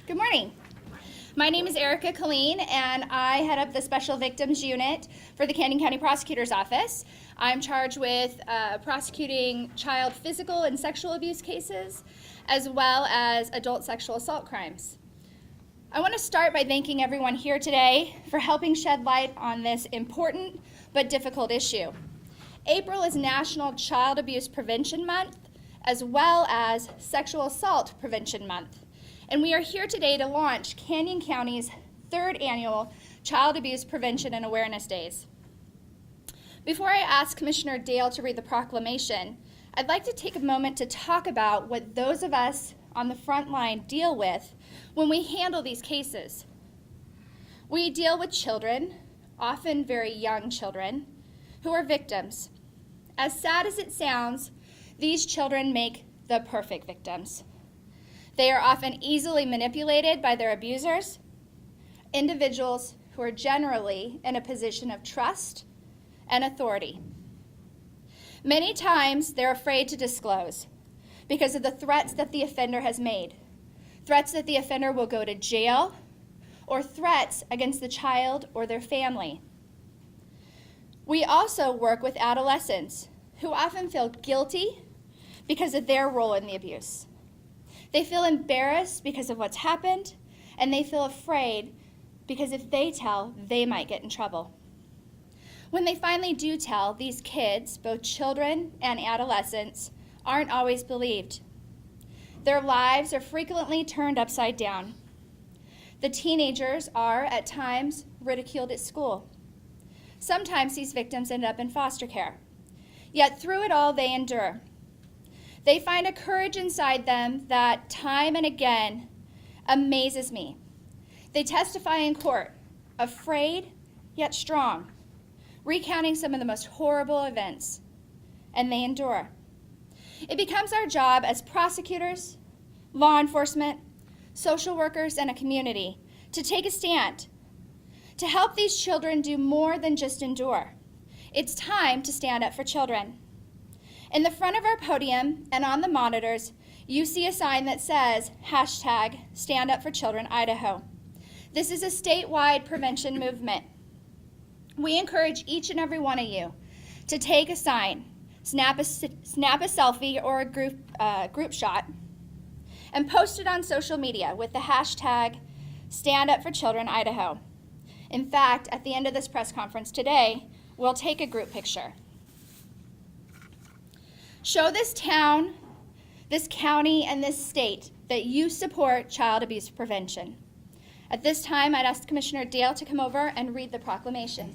Good morning. My name is Erica Colleen, and I head up the Special Victims Unit for the Canyon County Prosecutor's Office. I'm charged with prosecuting child physical and sexual abuse cases, as well as adult sexual assault crimes. I want to start by thanking everyone here today for helping shed light on this important but difficult issue. April is National Child Abuse Prevention Month, as well as Sexual Assault Prevention Month. And we are here today to launch Canyon County's third annual Child Abuse Prevention and Awareness Days. Before I ask Commissioner Dale to read the proclamation, I'd like to take a moment to talk about what those of us on the front line deal with when we handle these cases. We deal with children, often very young children, who are victims. As sad as it sounds, these children make the perfect victims. They are often easily manipulated by their abusers, individuals who are generally in a position of trust and authority. Many times they're afraid to disclose because of the threats that the offender has made, threats that the offender will go to jail, or threats against the child or their family. We also work with adolescents who often feel guilty because of their role in the abuse. They feel embarrassed because of what's happened, and they feel afraid because if they tell, they might get in trouble. When they finally do tell, these kids, both children and adolescents, aren't always believed. Their lives are frequently turned upside down. The teenagers are, at times, ridiculed at school. Sometimes these victims end up in foster care. Yet through it all, they endure. They find a courage inside them that, time and again, amazes me. They testify in court, afraid yet strong, recounting some of the most horrible events, and they endure. It becomes our job as prosecutors, law enforcement, social workers, and a community to take a stand, to help these children do more than just endure. It's time to stand up for children. In the front of our podium and on the monitors, you see a sign that says #StandUpForChildrenIdaho. This is a statewide prevention movement. We encourage each and every one of you to take a sign, snap a selfie or a group shot, and post it on social media with the #StandUpForChildrenIdaho. In fact, at the end of this press conference today, we'll take a group picture. Show this town, this county, and this state that you support child abuse prevention. At this time, I'd ask Commissioner Dale to come over and read the proclamation.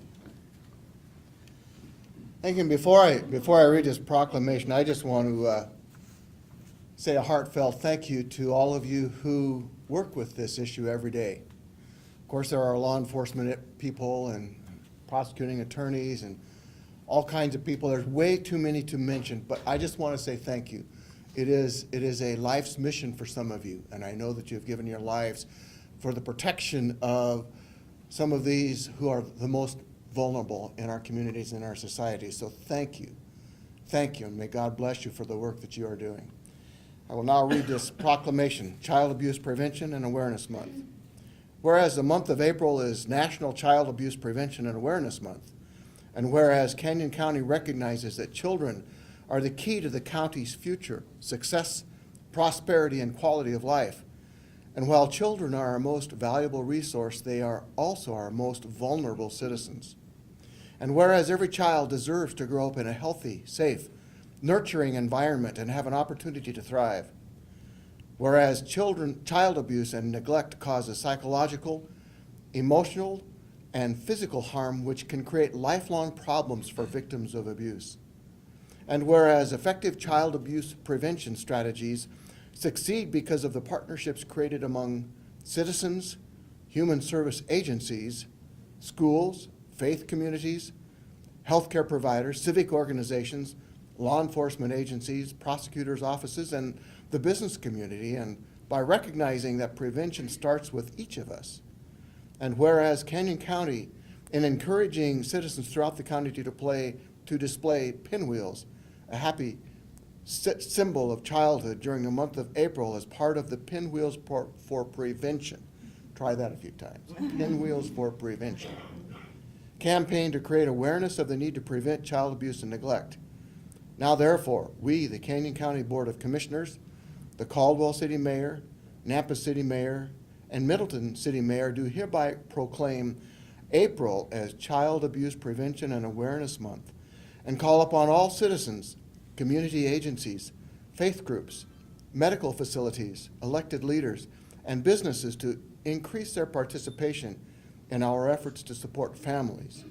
Thank you. Before I read this proclamation, I just want to say a heartfelt thank you to all of you who work with this issue every day. Of course, there are law enforcement people and prosecuting attorneys and all kinds of people. There's way too many to mention, but I just want to say thank you. It is a life's mission for some of you, and I know that you've given your lives for the protection of some of these who are the most vulnerable in our communities and our society. So thank you. Thank you, and may God bless you for the work that you are doing. I will now read this proclamation, Child Abuse Prevention and Awareness Month. Whereas the month of April is National Child Abuse Prevention and Awareness Month, and whereas Canyon County recognizes that children are the key to the county's future success, prosperity, and quality of life, and while children are our most valuable resource, they are also our most vulnerable citizens. And whereas every child deserves to grow up in a healthy, safe, nurturing environment and have an opportunity to thrive. Whereas child abuse and neglect causes psychological, emotional, and physical harm which can create lifelong problems for victims of abuse. And whereas effective child abuse prevention strategies succeed because of the partnerships created among citizens, human service agencies, schools, faith communities, healthcare providers, civic organizations, law enforcement agencies, prosecutors' offices, and the business community, and by recognizing that prevention starts with each of us. And whereas Canyon County, in encouraging citizens throughout the county to display pinwheels, a happy symbol of childhood during the month of April as part of the Pinwheels for Prevention. Try that a few times. Pinwheels for Prevention campaign to create awareness of the need to prevent child abuse and neglect. Now therefore, we, the Canyon County Board of Commissioners, the Caldwell City Mayor, Nampa City Mayor, and Middleton City Mayor do hereby proclaim April as Child Abuse Prevention and Awareness Month and call upon all citizens, community agencies, faith groups, medical facilities, elected leaders, and businesses to increase their participation in our efforts to support families,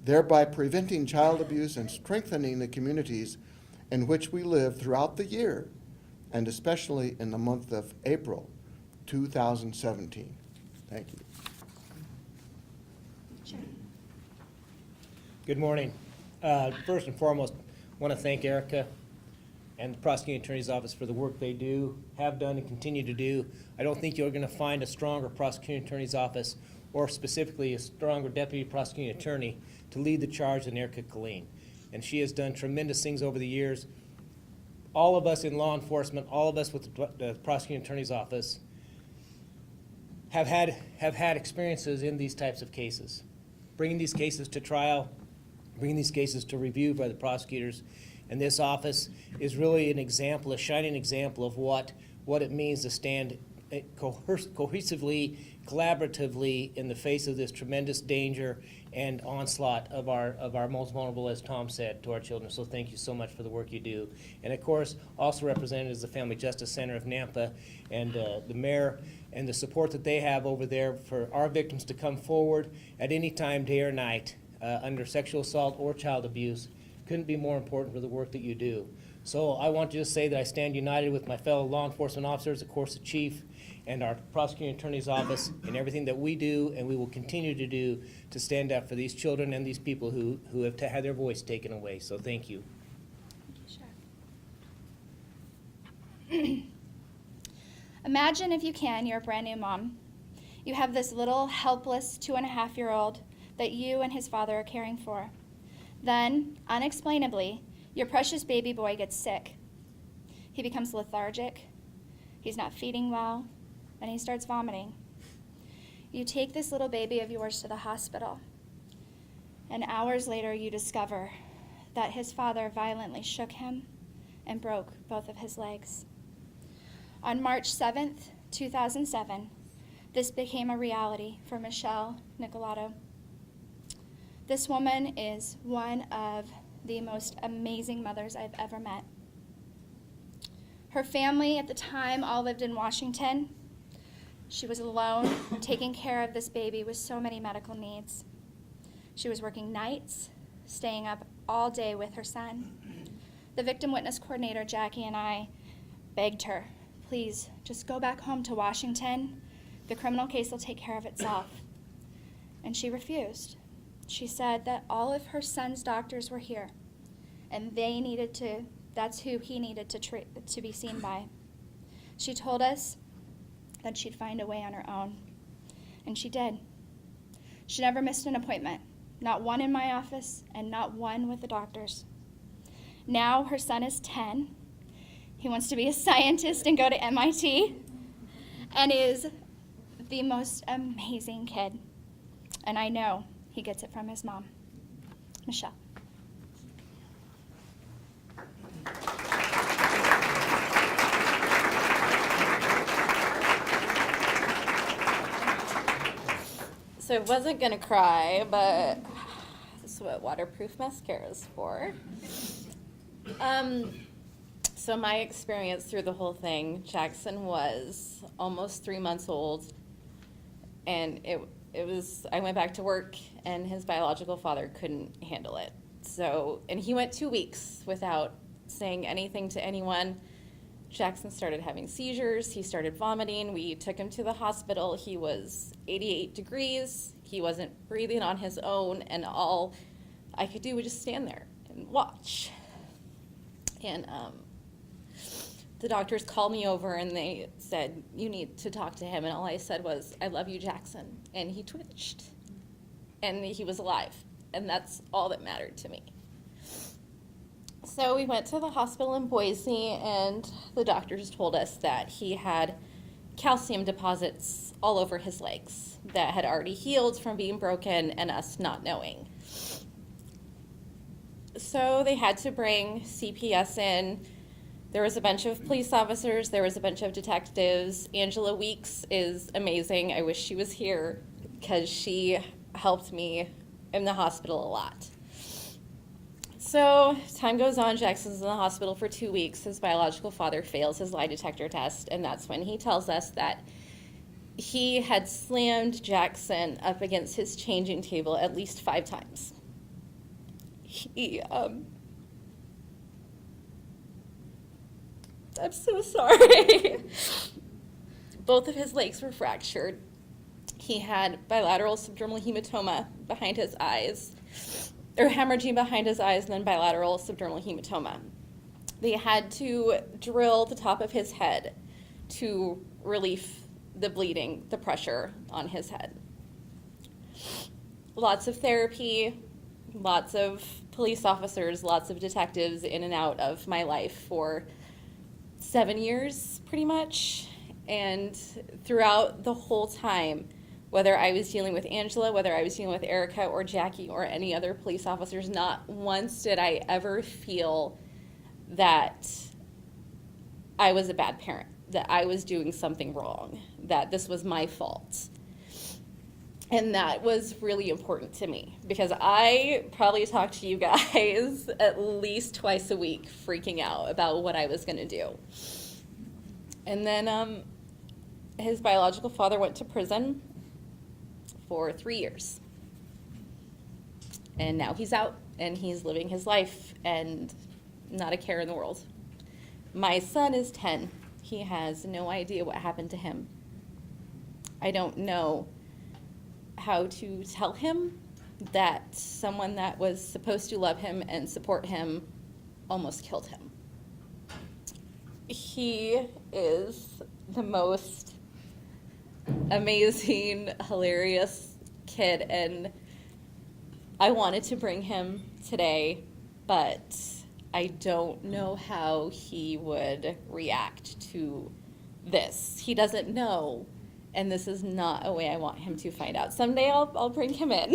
thereby preventing child abuse and strengthening the communities in which we live throughout the year, and especially in the month of April 2017. Thank you. Sure. Good morning. First and foremost, I want to thank Erica and the Prosecuting Attorney's Office for the work they do, have done, and continue to do. I don't think you're going to find a stronger Prosecuting Attorney's Office, or specifically a stronger Deputy Prosecuting Attorney, to lead the charge than Erica Colleen. And she has done tremendous things over the years. All of us in law enforcement, all of us with the Prosecuting Attorney's Office, have had experiences in these types of cases, bringing these cases to trial, bringing these cases to review by the prosecutors. And this office is really an example, a shining example of what it means to stand cohesively, collaboratively in the face of this tremendous danger and onslaught of our most vulnerable, as Tom said, to our children. So thank you so much for the work you do. And of course, also represented is the Family Justice Center of Nampa and the mayor and the support that they have over there for our victims to come forward at any time, day or night, under sexual assault or child abuse. Couldn't be more important for the work that you do. So I want to just say that I stand united with my fellow law enforcement officers, of course the chief, and our prosecuting attorney's office in everything that we do and we will continue to do to stand up for these children and these people who have had their voice taken away. So thank you. Sure. Imagine, if you can, you're a brand new mom. You have this little helpless 2.5-year-old that you and his father are caring for. Then, unexplainably, your precious baby boy gets sick. He becomes lethargic, he's not feeding well, and he starts vomiting. You take this little baby of yours to the hospital, and hours later you discover that his father violently shook him and broke both of his legs. On March 7th, 2007, this became a reality for Michelle Nicol. This woman is one of the most amazing mothers I've ever met. Her family at the time all lived in Washington. She was alone, taking care of this baby with so many medical needs. She was working nights, staying up all day with her son. The victim witness coordinator, Jackie, and I begged her, please, just go back home to Washington. The criminal case will take care of itself. And she refused. She said that all of her son's doctors were here, and that's who he needed to be seen by. She told us that she'd find a way on her own, and she did. She never missed an appointment, not one in my office and not one with the doctors. Now her son is 10. He wants to be a scientist and go to MIT, and is the most amazing kid. And I know he gets it from his mom. Michelle. So I wasn't gonna cry, but this is what waterproof mascara is for. So my experience through the whole thing, Jackson was almost 3 months old, and I went back to work, and his biological father couldn't handle it. So, and he went 2 weeks without saying anything to anyone. Jackson started having seizures, he started vomiting, we took him to the hospital, he was 88 degrees, he wasn't breathing on his own, and all I could do was just stand there and watch. And the doctors called me over and they said, you need to talk to him, and all I said was, I love you, Jackson, and he twitched, and he was alive, and that's all that mattered to me. So we went to the hospital in Boise, and the doctors told us that he had calcium deposits all over his legs that had already healed from being broken and us not knowing. So they had to bring CPS in. There was a bunch of police officers, there was a bunch of detectives. Angela Weeks is amazing. I wish she was here because she helped me in the hospital a lot. So time goes on, Jackson's in the hospital for 2 weeks. His biological father fails his lie detector test, and that's when he tells us that he had slammed Jackson up against his changing table at least 5 times. I'm so sorry. Both of his legs were fractured. He had bilateral subdermal hematoma behind his eyes, or hemorrhaging behind his eyes, and then bilateral subdermal hematoma. They had to drill the top of his head to relieve the bleeding, the pressure on his head. Lots of therapy, lots of police officers, lots of detectives in and out of my life for 7 years, pretty much. And throughout the whole time, whether I was dealing with Angela, whether I was dealing with Erica or Jackie or any other police officers, not once did I ever feel that I was a bad parent, that I was doing something wrong, that this was my fault. And that was really important to me because I probably talked to you guys at least twice a week freaking out about what I was going to do. And then his biological father went to prison for 3 years. And now he's out and he's living his life and not a care in the world. My son is 10. He has no idea what happened to him. I don't know how to tell him that someone that was supposed to love him and support him almost killed him. He is the most amazing, hilarious kid, and I wanted to bring him today, but I don't know how he would react to this. He doesn't know, and this is not a way I want him to find out. Someday I'll bring him in.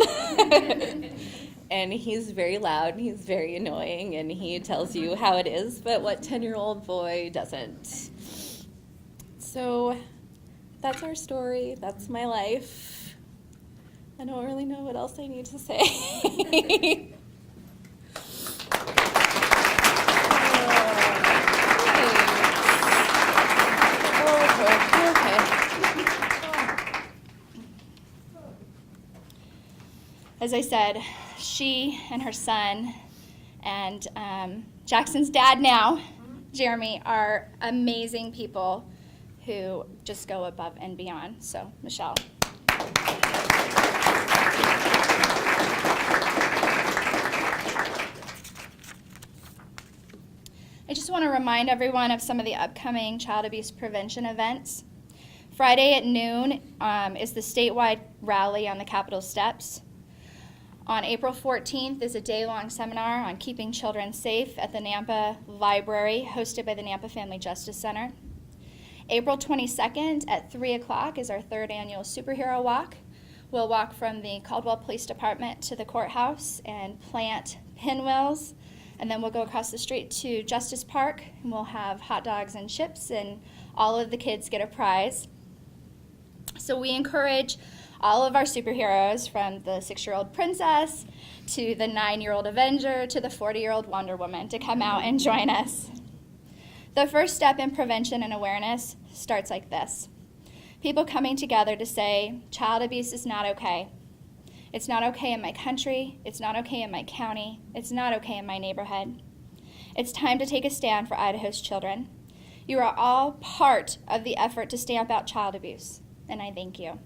And he's very loud, and he's very annoying, and he tells you how it is, but what 10-year-old boy doesn't? So that's our story. That's my life. I don't really know what else I need to say. As I said, she and her son and Jackson's dad now, Jeremy, are amazing people who just go above and beyond. So, Michelle. I just want to remind everyone of some of the upcoming child abuse prevention events. Friday at noon is the statewide rally on the Capitol steps. On April 14th is a day-long seminar on keeping children safe at the Nampa Library, hosted by the Nampa Family Justice Center. April 22nd at 3 o'clock is our 3rd annual superhero walk. We'll walk from the Caldwell Police Department to the courthouse and plant pinwheels, and then we'll go across the street to Justice Park, and we'll have hot dogs and chips, and all of the kids get a prize. So we encourage all of our superheroes, from the 6-year-old princess to the 9-year-old Avenger to the 40-year-old Wonder Woman, to come out and join us. The first step in prevention and awareness starts like this. People coming together to say, child abuse is not okay. It's not okay in my country. It's not okay in my county. It's not okay in my neighborhood. It's time to take a stand for Idaho's children. You are all part of the effort to stamp out child abuse, and I thank you.